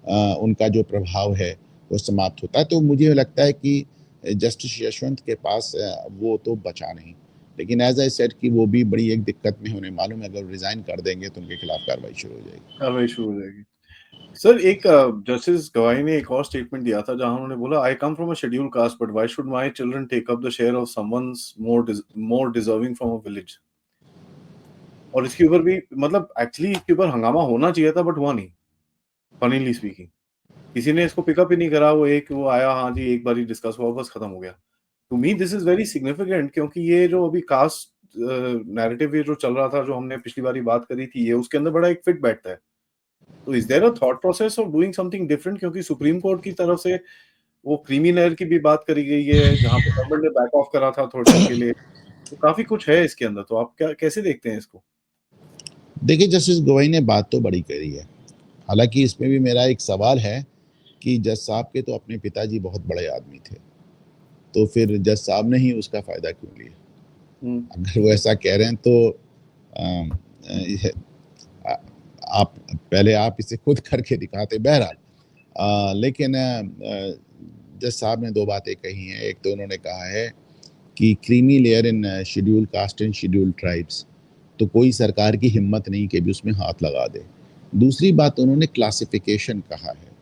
उनका जो प्रभाव है वो समाप्त होता है। तो मुझे लगता है कि जस्टिस यशवंत के पास वो तो बचा नहीं, लेकिन एज आई सेड कि वो भी बड़ी एक दिक्कत में, उन्हें मालूम है अगर रिजाइन कर देंगे तो उनके खिलाफ कार्रवाई शुरू हो जाएगी। कार्रवाई शुरू हो जाएगी। सर एक जस्टिस गवाई ने एक और स्टेटमेंट दिया था जहां उन्होंने बोला, I come from a scheduled caste but why should my children take up the share of someone's more deserving from a village. और इसके ऊपर भी मतलब एक्चुअली इसके ऊपर हंगामा होना चाहिए था बट हुआ नहीं, फनीली स्पीकिंग। किसी ने इसको पिकअप ही नहीं करा, वो आया, हाँ जी एक बार ही डिस्कस हुआ, बस खत्म हो गया। To me this is very significant, क्योंकि ये जो अभी कास्ट नैरेटिव ये जो चल रहा था, जो हमने पिछली बारी बात करी थी, ये उसके अंदर बड़ा एक फिट बैठता है। तो is there a thought process of doing something different, क्योंकि सुप्रीम कोर्ट की तरफ से वो क्रीमी लेयर की भी बात करी गई है, जहां पे गवर्नमेंट ने बैक ऑफ करा था थोड़े टाइम के लिए। तो काफी कुछ है इसके अंदर, तो आप क्या कैसे देखते हैं इसको? देखिए, जस्टिस गवाई ने बात तो बड़ी करी है, हालांकि इसमें भी मेरा एक सवाल है कि जज साहब के तो अपने पिताजी बहुत बड़े आदमी थे, तो फिर जज साहब ने ही उसका फायदा क्यों लिया? अगर वो ऐसा कह रहे हैं तो आप पहले आप इसे खुद करके दिखाते। बहरहाल लेकिन जज साहब ने दो बातें कही हैं। एक तो उन्होंने कहा है कि creamy layer in schedule caste and schedule tribes, तो कोई सरकार की हिम्मत नहीं कि भी उसमें हाथ लगा दे। दूसरी बात उन्होंने क्लासिफिकेशन कहा है।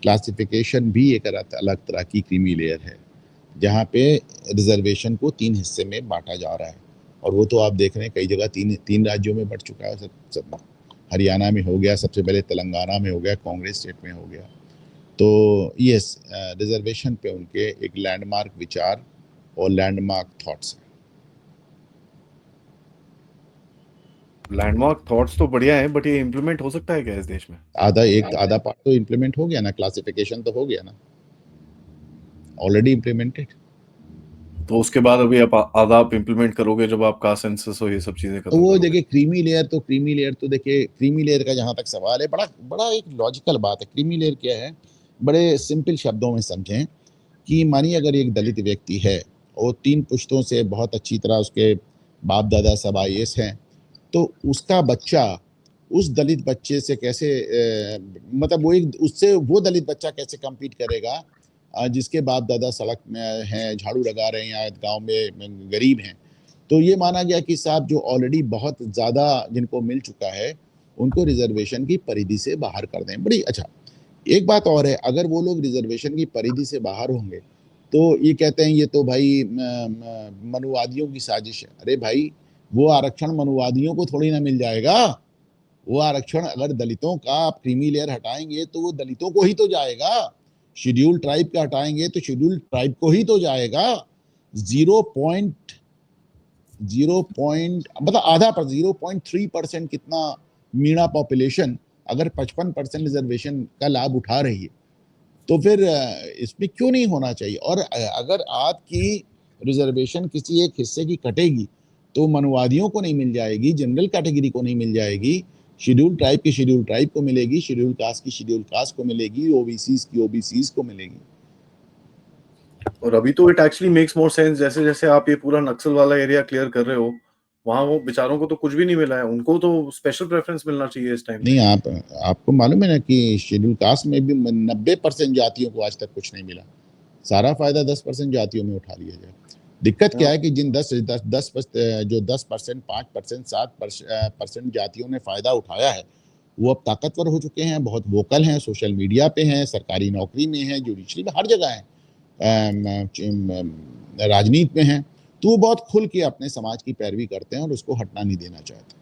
क्लासिफिकेशन भी एक अलग तरह की क्रीमी लेयर है, जहाँ पे रिजर्वेशन को 3 हिस्से में बांटा जा रहा है, और वो तो आप देख रहे हैं कई जगह 3 राज्यों में बढ़ चुका है। सब हरियाणा में हो गया, सबसे पहले तेलंगाना में हो गया, कांग्रेस स्टेट में हो गया। तो यस, रिजर्वेशन पे उनके एक लैंडमार्क विचार और लैंडमार्क थॉट्स हैं। लैंडमार्क थॉट्स तो बढ़िया है, बट ये इम्प्लीमेंट हो सकता है क्या इस देश में? आधा पार्ट तो इम्प्लीमेंट हो गया ना, क्लासिफिकेशन तो हो गया ना, ऑलरेडी इम्प्लीमेंटेड। तो उसके बाद अभी आप आधा आप इम्प्लीमेंट करोगे जब आपका सेंसस हो, ये सब चीजें तो खत्म वो करोगे। देखिए क्रीमी लेयर तो देखिए, क्रीमी लेयर का जहां तक सवाल है, बड़ा बड़ा एक लॉजिकल बात है। क्रीमी लेयर क्या है, बड़े सिंपल शब्दों में समझें कि मानिए अगर एक दलित व्यक्ति है और 3 पुश्तों से बहुत अच्छी तरह उसके बाप दादा सब आईएएस हैं, तो उसका बच्चा उस दलित बच्चे से कैसे मतलब वो एक उससे वो दलित बच्चा कैसे कम्पीट करेगा जिसके बाप दादा सड़क में हैं, झाड़ू लगा रहे हैं या गाँव में गरीब हैं। तो ये माना गया कि साहब जो ऑलरेडी बहुत ज़्यादा जिनको मिल चुका है, उनको रिजर्वेशन की परिधि से बाहर कर दें। बड़ी अच्छा, एक बात और है, अगर वो लोग रिजर्वेशन की परिधि से बाहर होंगे, तो ये कहते हैं ये तो भाई मनुवादियों की साजिश है। अरे भाई, वो आरक्षण मनुवादियों को थोड़ी ना मिल जाएगा। वो आरक्षण अगर दलितों का आप क्रीमी लेयर हटाएंगे तो वो दलितों को ही तो जाएगा। शेड्यूल ट्राइब का हटाएंगे तो शेड्यूल ट्राइब को ही तो जाएगा। 0 मतलब आधा पर 0.3% कितना मीणा पॉपुलेशन अगर 55% रिजर्वेशन का लाभ उठा रही है, तो फिर इसमें क्यों नहीं होना चाहिए? और अगर आपकी रिजर्वेशन किसी एक हिस्से की कटेगी तो मनुवादियों को नहीं मिल जाएगी, जनरल कैटेगरी को नहीं मिल जाएगी, शेड्यूल ट्राइब की शेड्यूल ट्राइब को मिलेगी, शेड्यूल कास्ट की शेड्यूल कास्ट को मिलेगी, ओबीसीज की ओबीसीज को मिलेगी। और अभी तो it actually makes more sense, जैसे जैसे आप ये पूरा नक्सल वाला एरिया क्लियर कर रहे हो, वहां वो बेचारों को तो कुछ भी नहीं मिला है, उनको तो स्पेशल प्रेफरेंस मिलना चाहिए इस टाइम पे। नहीं, आपको मालूम है ना कि शेड्यूल कास्ट में भी 90% जातियों को आज तक कुछ नहीं मिला। सारा फायदा 10% जातियों में उठा लिया जाए। दिक्कत क्या है कि जिन 10% 5% 7% जातियों ने फायदा उठाया है, वो अब ताकतवर हो चुके हैं, बहुत वोकल हैं, सोशल मीडिया पे हैं, सरकारी नौकरी में हैं, जुडिशरी में, हर जगह हैं, राजनीति में हैं। तो वो बहुत खुल के अपने समाज की पैरवी करते हैं और उसको हटना नहीं देना चाहते।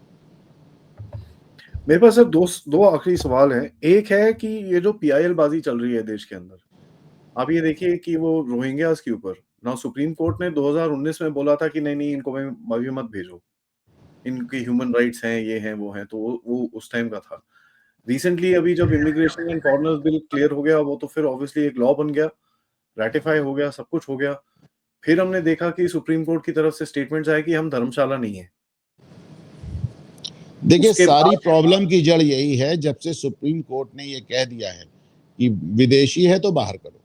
मेरे पास सर दो आखिरी सवाल हैं। एक है कि ये जो पीआईएल बाजी चल रही है देश के अंदर, आप ये देखिए कि वो रोहिंग्यास के ऊपर ना सुप्रीम कोर्ट ने 2019 में बोला था कि नहीं नहीं इनको अभी मत भेजो, इनकी ह्यूमन राइट्स हैं, ये हैं वो हैं, तो वो उस टाइम का था। रिसेंटली अभी जब immigration and foreigners bill clear हो गया, वो तो फिर ऑब्वियसली एक लॉ बन गया, रैटिफाई हो गया, सब कुछ हो गया। फिर हमने देखा कि सुप्रीम कोर्ट की तरफ से स्टेटमेंट्स आए कि हम धर्मशाला नहीं है। देखिए, उसके सारी बाद प्रॉब्लम की जड़ यही है, जब से सुप्रीम कोर्ट ने ये कह दिया है कि विदेशी है तो बाहर करो,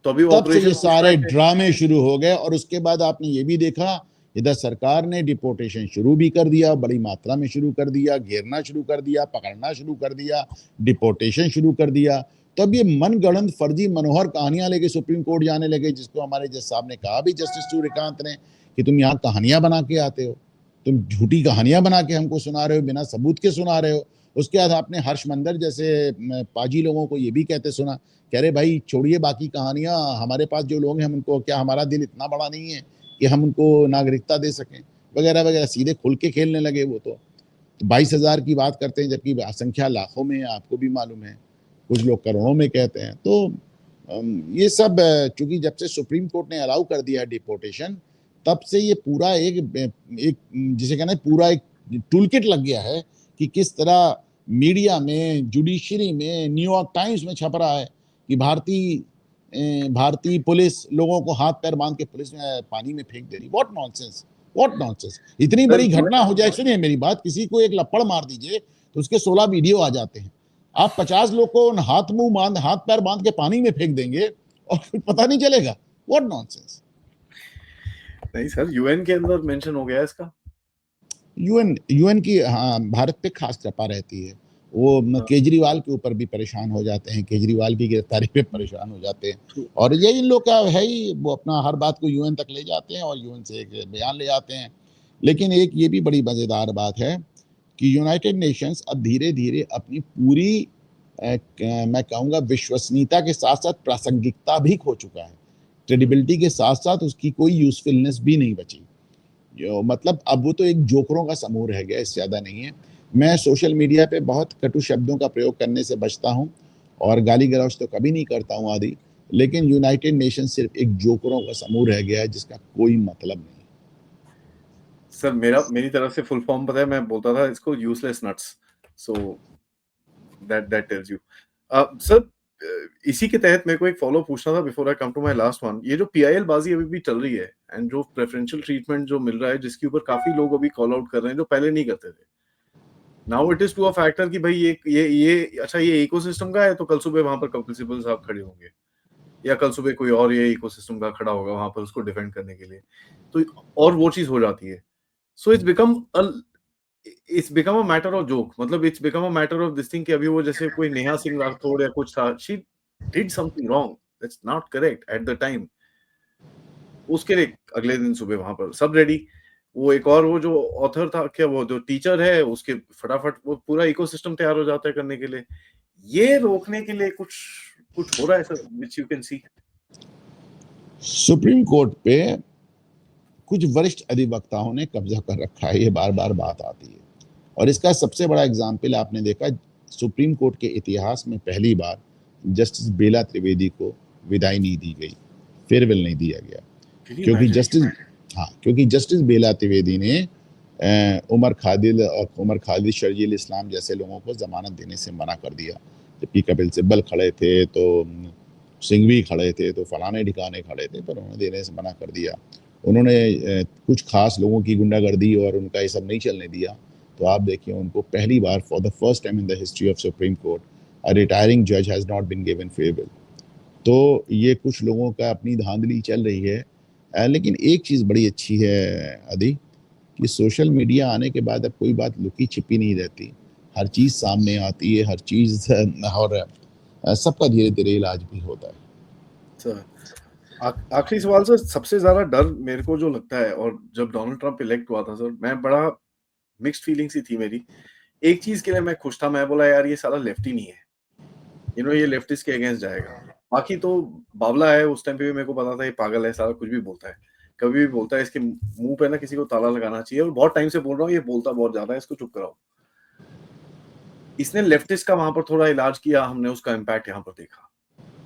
तो अभी तब से ये ऑपरेशन सारे ड्रामे शुरू हो गए। और उसके बाद आपने ये भी देखा, इधर सरकार ने डिपोर्टेशन शुरू भी कर दिया, बड़ी मात्रा में शुरू कर दिया, घेरना शुरू कर दिया, पकड़ना शुरू कर दिया, डिपोर्टेशन शुरू कर दिया। तब ये मनगढ़ंत फर्जी मनोहर कहानियां लेके सुप्रीम कोर्ट जाने लगे, जिसको हमारे जज साहब ने कहा भी, जस्टिस सूर्यकांत ने, कि तुम यहाँ कहानियां बना के आते हो, तुम झूठी कहानियां बना के हमको सुना रहे हो, बिना सबूत के सुना रहे हो। उसके बाद आपने हर्ष मंदर जैसे पाजी लोगों को ये भी कहते सुना, कह रहे भाई छोड़िए बाकी कहानियां, हमारे पास जो लोग हैं हम उनको, क्या हमारा दिल इतना बड़ा नहीं है कि हम उनको नागरिकता दे सकें, वगैरह वगैरह, सीधे खुल के खेलने लगे वो तो 22,000 की बात करते हैं, जबकि संख्या लाखों में है, आपको भी मालूम है, कुछ लोग करोड़ों में कहते हैं। तो ये सब चूंकि जब से सुप्रीम कोर्ट ने अलाउ कर दिया डिपोर्टेशन, तब से ये पूरा एक जिसे कहना है पूरा एक टूल किट लग गया है कि किस तरह मीडिया में, जुडिशरी में, न्यूयॉर्क टाइम्स में छप रहा है कि भारतीय पुलिस लोगों को हाथ पैर बांध के पुलिस में पानी में फेंक दे रही। What nonsense, what nonsense. इतनी बड़ी घटना हो जाए, सुनिए मेरी बात, किसी को एक लपड़ मार दीजिए तो उसके 16 वीडियो आ जाते हैं। आप 50 लोग को हाथ पैर बांध के पानी में फेंक देंगे और फिर पता नहीं चलेगा। What nonsense. नहीं सर, यूएन के अंदर मेंशन हो गया इसका। यूएन की, हाँ, भारत पे खास कृपा रहती है। वो केजरीवाल के ऊपर भी परेशान हो जाते हैं, केजरीवाल की गिरफ्तारी पे परेशान हो जाते हैं, और ये इन लोग का है ही, वो अपना हर बात को यूएन तक ले जाते हैं और यूएन से एक बयान ले आते हैं। लेकिन एक ये भी बड़ी मजेदार बात है कि यूनाइटेड नेशंस अब धीरे धीरे अपनी पूरी मैं कहूँगा विश्वसनीयता के साथ साथ प्रासंगिकता भी खो चुका है। क्रेडिबिलिटी के साथ साथ उसकी कोई यूजफुलनेस भी नहीं बची। जो मतलब अब वो तो एक जोकरों का समूह रह गया, इससे ज़्यादा नहीं है। मैं सोशल मीडिया पे बहुत कटु शब्दों का प्रयोग करने से बचता हूँ और गाली गलौज तो कभी नहीं करता हूँ आदि, लेकिन यूनाइटेड नेशन सिर्फ एक जोकरों का समूह रह गया है जिसका कोई मतलब नहीं। सर मेरी तरफ से फुल फॉर्म पता है, मैं बोलता था इसको useless nuts. So that tells you. Sir इसी के तहत मेरे को एक फॉलो पूछना था before I come to my last one. ये जो पीआईएल बाजी अभी भी चल रही है एंड जो प्रेफरेंशियल ट्रीटमेंट जो मिल रहा है, जिसके ऊपर काफी लोग अभी कॉल आउट कर रहे हैं जो पहले नहीं करते थे। Now it is to a factor कि भाई ये अच्छा ये इकोसिस्टम का है, तो कल सुबह वहां पर कपिल सिब्बल साहब खड़े होंगे, या कल सुबह कोई और ये इकोसिस्टम का खड़ा होगा वहां पर उसको डिफेंड करने के लिए, तो और वो चीज हो जाती है। So it's become a matter of joke, मतलब it's become a matter of this thing कि अभी वो जैसे कोई नेहा सिंह राठौड़ या कुछ था, she did something wrong, that's not correct at the time. उसके लिए अगले दिन सुबह वहां पर सब रेडी। वो एक और वो जो ऑथर था, क्या वो जो टीचर है, उसके फटाफट वो पूरा इकोसिस्टम तैयार हो जाता है करने के लिए। ये रोकने के लिए कुछ कुछ हो रहा है sir, which you can see. Supreme court पे कुछ वरिष्ठ अधिवक्ताओं ने कब्जा कर रखा है, ये बार बार बात आती है, और इसका सबसे बड़ा एग्जाम्पल आपने देखा, सुप्रीम कोर्ट के इतिहास में पहली बार जस्टिस बेला त्रिवेदी को विदाई नहीं दी गई, फेयरवेल नहीं दिया गया, क्योंकि जस्टिस बेला त्रिवेदी ने उमर खालिद शर्जील इस्लाम जैसे लोगों को जमानत देने से मना कर दिया। जबकि कपिल सिब्बल खड़े थे, तो सिंघवी खड़े थे, तो फलाने ठिकाने खड़े थे, पर उन्होंने देने से मना कर दिया। उन्होंने कुछ खास लोगों की गुंडागर्दी और उनका ये सब नहीं चलने दिया। तो आप देखिए, उनको पहली बार for the first time in the history of Supreme Court a retiring जज has not been given farewell. तो ये कुछ लोगों का अपनी धांधली चल रही है। लेकिन एक चीज़ बड़ी अच्छी है अदी, कि सोशल मीडिया आने के बाद अब कोई बात लुकी छिपी नहीं रहती, हर चीज़ सामने आती है, हर चीज़, और सबका धीरे धीरे इलाज भी होता है। आखिरी सवाल सर, सबसे ज्यादा डर मेरे को जो लगता है, और जब डोनाल्ड ट्रंप इलेक्ट हुआ था सर, मैं बड़ा मिक्स्ड फीलिंग्स ही थी मेरी। एक चीज के लिए मैं खुश था, मैं बोला यार ये साला लेफ्टी नहीं है, ये लेफ्टिस्ट के अगेंस्ट जाएगा। बाकी तो बावला है, उस टाइम पे भी मेरे को पता था ये पागल है, सारा कुछ भी बोलता है, कभी भी बोलता है। इसके मुंह पे ना किसी को ताला लगाना चाहिए, और बहुत टाइम से बोल रहा हूँ ये बोलता बहुत ज्यादा है, इसको चुप कराओ। इसने लेफ्टिस्ट का वहां पर थोड़ा इलाज किया, हमने उसका इम्पैक्ट यहाँ पर देखा।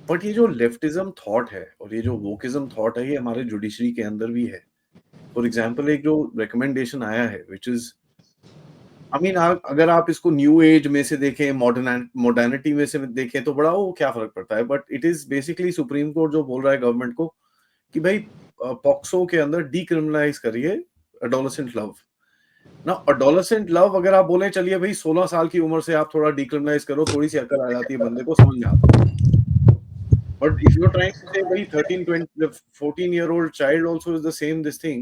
बट ये जो लेफ्टिज्म थॉट है और ये जो वोकिज्म थॉट है, ये हमारे जुडिशरी के अंदर भी है। फॉर एग्जाम्पल एक जो रिकमेंडेशन आया है, विच इज आई मीन, अगर आप इसको न्यू एज में से देखें, मॉडर्निटी में से देखें, तो बड़ा वो क्या फर्क पड़ता है, but it is basically supreme court जो बोल रहा है गवर्नमेंट को कि भाई पॉक्सो के अंदर डीक्रिमिनलाइज करिए एडोलेसेंट लव। ना एडोलेसेंट लव अगर आप बोले चलिए भाई 16 साल की उम्र से आप थोड़ा डीक्रिमिनलाइज करो, थोड़ी सी अकल आ जाती है बंदे को, समझ में आता है। But if you're trying to say, भाई 13, 20, 14-year-old child also is the same this thing,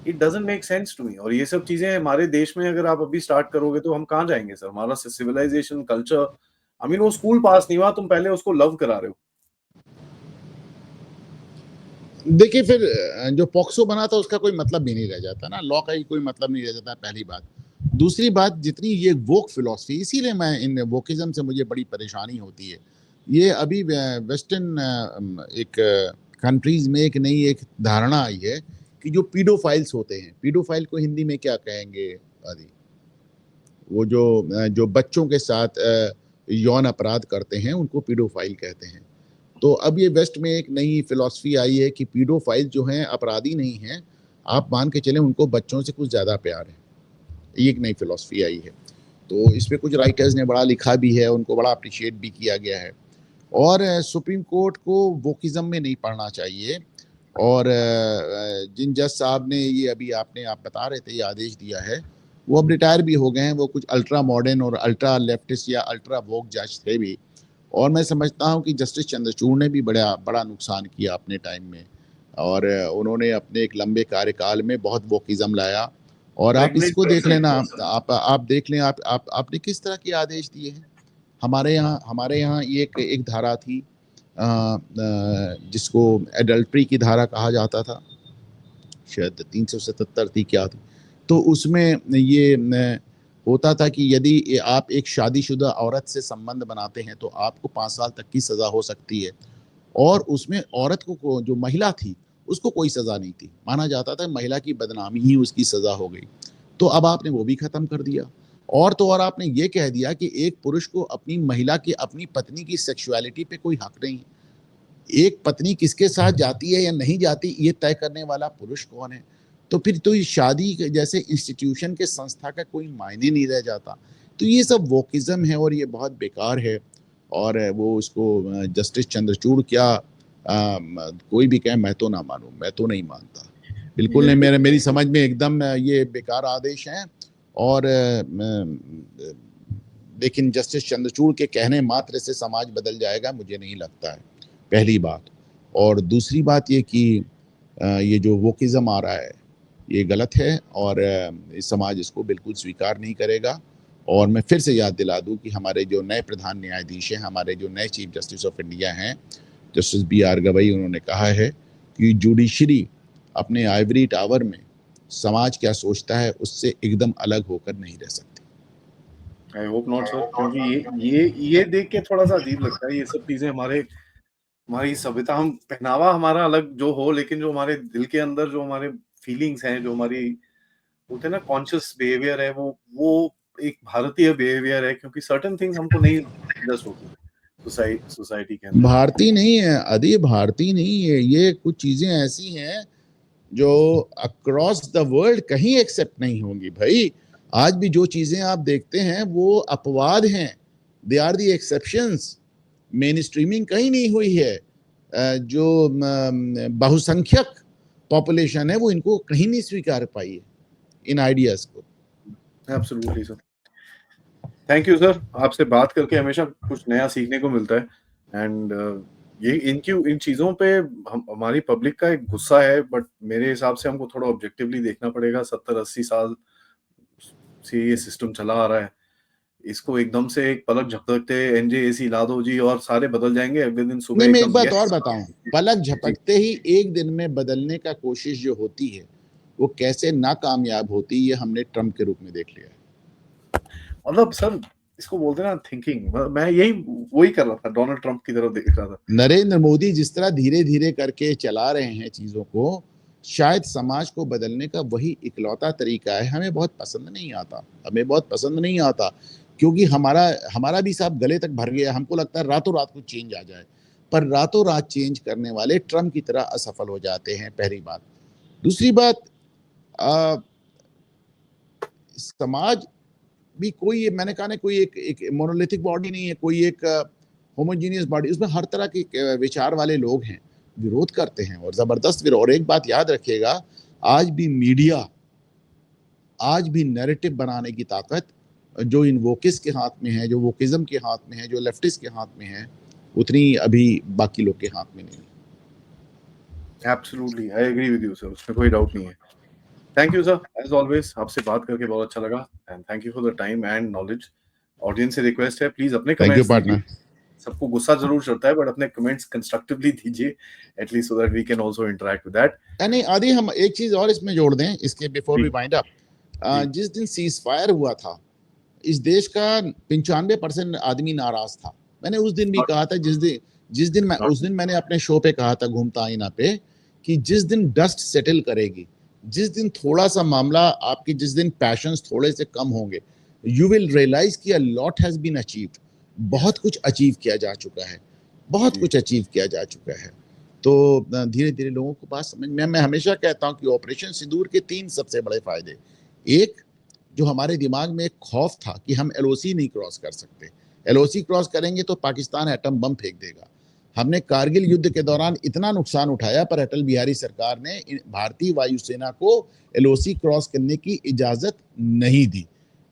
it doesn't make sense to me। और ये सब चीजें हमारे देश में अगर आप अभी स्टार्ट करोगे तो हम कहाँ जाएंगे सर? हमारा सिविलाइजेशन, कल्चर, आई मीन वो स्कूल पास नहीं हुआ, तुम पहले उसको लव करा रहे हो। देखिए फिर जो पॉक्सो बना था उसका कोई मतलब भी नहीं रह जाता ना, लॉ का ही कोई मतलब नहीं रह जाता, पहली बात। दूसरी बात, जितनी ये वोक फिलॉसफी, इसीलिए मैं इन वोकिज्म से मुझे बड़ी परेशानी होती है। ये अभी वेस्टर्न एक कंट्रीज में एक नई एक धारणा आई है कि जो पीडोफाइल्स होते हैं, पीडोफाइल को हिंदी में क्या कहेंगे आदि, वो जो बच्चों के साथ यौन अपराध करते हैं उनको पीडोफाइल कहते हैं। तो अब ये वेस्ट में एक नई फिलॉसफी आई है कि पीडोफाइल जो हैं अपराधी नहीं हैं, आप मान के चलें उनको बच्चों से कुछ ज़्यादा प्यार है। ये एक नई फिलॉसफी आई है, तो इस पे कुछ राइटर्स ने बड़ा लिखा भी है, उनको बड़ा अप्रिशिएट भी किया गया है। और सुप्रीम कोर्ट को वोकिज्म में नहीं पढ़ना चाहिए। और जिन जज साहब ने ये अभी आप बता रहे थे ये आदेश दिया है, वो अब रिटायर भी हो गए हैं, वो कुछ अल्ट्रा मॉडर्न और अल्ट्रा लेफ्टिस्ट या अल्ट्रा वोक जज थे भी। और मैं समझता हूँ कि जस्टिस चंद्रचूड़ ने भी बड़ा नुकसान किया अपने टाइम में, और उन्होंने अपने एक लंबे कार्यकाल में बहुत वोकिज्म लाया। और आप प्रेग्नेंट इसको देख पर्सन लेना, पर्सन आप देख लें, आपने किस तरह के आदेश दिए हैं। हमारे यहाँ ये एक धारा थी जिसको एडल्ट्री की धारा कहा जाता था, शायद 377 थी क्या थी। तो उसमें ये होता था कि यदि आप एक शादीशुदा औरत से संबंध बनाते हैं तो आपको 5 साल तक की सज़ा हो सकती है। और उसमें औरत को जो महिला थी उसको कोई सज़ा नहीं थी, माना जाता था महिला की बदनामी ही उसकी सज़ा हो गई। तो अब आपने वो भी ख़त्म कर दिया। और तो और आपने ये कह दिया कि एक पुरुष को अपनी महिला की, अपनी पत्नी की सेक्सुअलिटी पे कोई हक नहीं है। एक पत्नी किसके साथ जाती है या नहीं जाती ये तय करने वाला पुरुष कौन है। तो फिर तो शादी जैसे इंस्टीट्यूशन के संस्था का कोई मायने नहीं रह जाता। तो ये सब वोकिज्म है और ये बहुत बेकार है। और वो उसको जस्टिस चंद्रचूड़ क्या कोई भी कहे, मैं तो ना मानूं, मैं तो नहीं मानता, बिल्कुल नहीं। मेरी समझ में एकदम ये बेकार आदेश हैं। और लेकिन जस्टिस चंद्रचूड़ के कहने मात्र से समाज बदल जाएगा मुझे नहीं लगता है, पहली बात। और दूसरी बात ये कि ये जो वोकिज्म आ रहा है ये गलत है, और समाज इसको बिल्कुल स्वीकार नहीं करेगा। और मैं फिर से याद दिला दूं कि हमारे जो नए प्रधान न्यायाधीश हैं, हमारे जो नए चीफ जस्टिस ऑफ इंडिया हैं, जस्टिस BR गवई, उन्होंने कहा है कि जुडिशरी अपने आइवरी टावर में समाज क्या सोचता है उससे एकदम अलग होकर नहीं रह सकती। आई होप नॉट सर, क्योंकि ये देख के थोड़ा सा अजीब लगता है। ये सब चीजें हमारी सभ्यता, हम पहनावा हमारा अलग जो हो, लेकिन जो हमारे दिल के अंदर जो हमारे फीलिंग्स हैं, जो हमारी बोलते हैं ना कॉन्शियस बिहेवियर है, वो एक भारतीय बिहेवियर है, क्योंकि सर्टेन थिंग्स हमको नहीं एडजस्ट होती सोसाइटी के अंदर। भारतीय नहीं है आदि, भारतीय नहीं है, ये कुछ चीजें ऐसी हैं जो अक्रॉस द वर्ल्ड कहीं एक्सेप्ट नहीं होंगी भाई। आज भी जो चीजें आप देखते हैं वो अपवाद हैं, they are the exceptions. Mainstreaming कहीं नहीं हुई है। जो बहुसंख्यक पॉपुलेशन है वो इनको कहीं नहीं स्वीकार पाई है, इन आइडियाज को। Absolutely sir. Thank you sir, आपसे बात करके हमेशा कुछ नया सीखने को मिलता है। एंड ये इन चीजों पे हमारी पब्लिक का एक गुस्सा है, बट मेरे हिसाब से हमको थोड़ा ऑब्जेक्टिवली देखना पड़ेगा। 70-80 साल से ये सिस्टम चला आ रहा है, इसको एकदम से एक पलक झपकते NJAC ला दो जी और सारे बदल जाएंगे अगले दिन सुबह नहीं, मैं एक एकदम बात और यस। बताऊं, पलक जी, झपकते ही एक दिन में बदलने का कोशिश जो होती है वो कैसे नाकामयाब होती है, ये हमने ट्रम्प के रूप में देख लिया है। मतलब सर इसको बोलते हैं ना थिंकिंग, मैं यही वही कर रहा था, डोनाल्ड ट्रंप की तरफ देख रहा था। नरेंद्र मोदी जिस तरह धीरे धीरे करके चला रहे हैं चीजों को, शायद समाज को बदलने का वही इकलौता तरीका है। हमें बहुत पसंद नहीं आता, हमें बहुत पसंद नहीं आता, क्योंकि हमारा हमारा भी साहब गले तक भर गया। हमको लगता है रातों रात कुछ चेंज आ जाए, पर रातों रात चेंज करने वाले ट्रम्प की तरह असफल हो जाते हैं, पहली बात। दूसरी बात, आ, समाज भी कोई, मैंने कहा ना, कोई एक मोनोलिथिक बॉडी नहीं है, कोई एक होमोजीनियस बॉडी। उसमें हर तरह के विचार वाले लोग हैं, विरोध करते हैं और जबरदस्त विरोध। और एक बात याद रखिएगा, आज भी मीडिया, आज भी नैरेटिव बनाने की ताकत जो इन वोकिस के हाथ में है, जो वोकिज्म के हाथ में है, जो लेफ्टिस्ट के हाथ में है, उतनी अभी बाकी लोग के हाथ में नहीं। Absolutely I agree with you sir, उसमें कोई डाउट नहीं है। Thank you sir, as always आपसे बात करके बहुत अच्छा लगा, and thank you for the time and knowledge. Audience से रिक्वेस्ट है, प्लीज अपने थैंक यू कमेंट्स पार्टनर। दीजिए। सबको गुस्सा जरूर चढ़ता है, बट अपने कमेंट्स कंस्ट्रक्टिवली दीजिए, at least so that we can also interact with that. यानी आदि हम एक चीज और इसमें जोड़ दें इसके बिफोर वी जी, वाइंड अप। जी, जिस दिन सीज फायर हुआ था, इस देश का 95% आदमी नाराज था। मैंने उस दिन भी नॉट कहा था, नॉट उस दिन मैंने अपने शो पे कहा था, घूमता आईना पे, कि जिस दिन डस्ट सेटल करेगी, जिस दिन थोड़ा सा मामला आपकी, जिस दिन पैशंस थोड़े से कम होंगे, यू विल रियलाइज कि a lot has been achieved. बहुत यस, कुछ अचीव किया जा चुका है, बहुत जी, कुछ अचीव किया जा चुका है। तो धीरे धीरे लोगों को बात समझ में, मैं हमेशा कहता हूं कि ऑपरेशन सिंदूर के 3 सबसे बड़े फायदे। एक, जो हमारे दिमाग में एक खौफ था कि हम एलओसी नहीं क्रॉस कर सकते, एलओसी क्रॉस करेंगे तो पाकिस्तान एटम बम फेंक देगा। हमने कारगिल युद्ध के दौरान इतना नुकसान उठाया, पर अटल बिहारी सरकार ने भारतीय वायुसेना को एलओसी क्रॉस करने की इजाजत नहीं दी।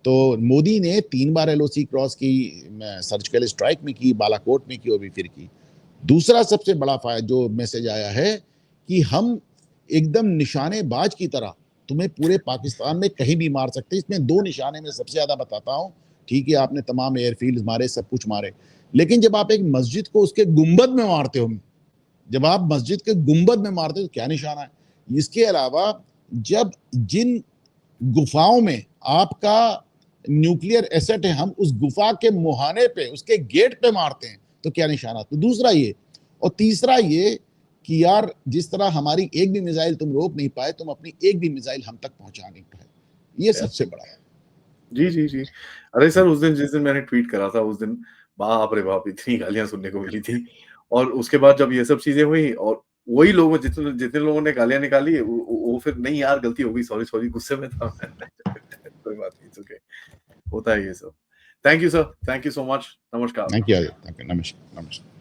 तो मोदी ने 3 बार एलओसी क्रॉस की, सर्जिकल स्ट्राइक में की, बालाकोट में की, और भी फिर की। दूसरा सबसे बड़ा फायदा जो मैसेज आया है कि हम एकदम निशानेबाज की तरह तुम्हें पूरे पाकिस्तान में कहीं भी मार सकते। इसमें 2 निशाने में सबसे ज्यादा बताता हूं। ठीक है, आपने तमाम एयरफील्ड मारे, सब कुछ मारे, लेकिन जब आप एक मस्जिद को उसके गुंबद में मारते हो, जब आप मस्जिद के गुंबद में मारते हो तो क्या निशाना है। इसके अलावा जब जिन गुफाओं में आपका न्यूक्लियर एसेट है, हम उस गुफा के मुहाने पे, उसके गेट पे मारते हैं, तो क्या निशाना। तो दूसरा ये, और तीसरा ये कि यार जिस तरह हमारी एक भी मिसाइल तुम रोक नहीं पाए, तुम अपनी एक भी मिसाइल हम तक पहुंचा नहीं पाए। ये यस, सबसे बड़ा है। जी, जी, जी। अरे सर, उस दिन जिस दिन मैंने ट्वीट करा था, उस दिन बाप रे बाप! इतनी गालियाँ सुनने को मिली थी, और उसके बाद जब ये सब चीज़ें हुई, और वही लोग जितने जितने लोगों ने गालियाँ निकाली, वो फिर नहीं यार गलती हो गई, सॉरी, सॉरी, गुस्से में था मैं। कोई बात नहीं, इट्स ओके, होता है ये सब। Thank you sir, thank you so much, नमस्कार। थैंक यू, नमस्कार, नमस्कार।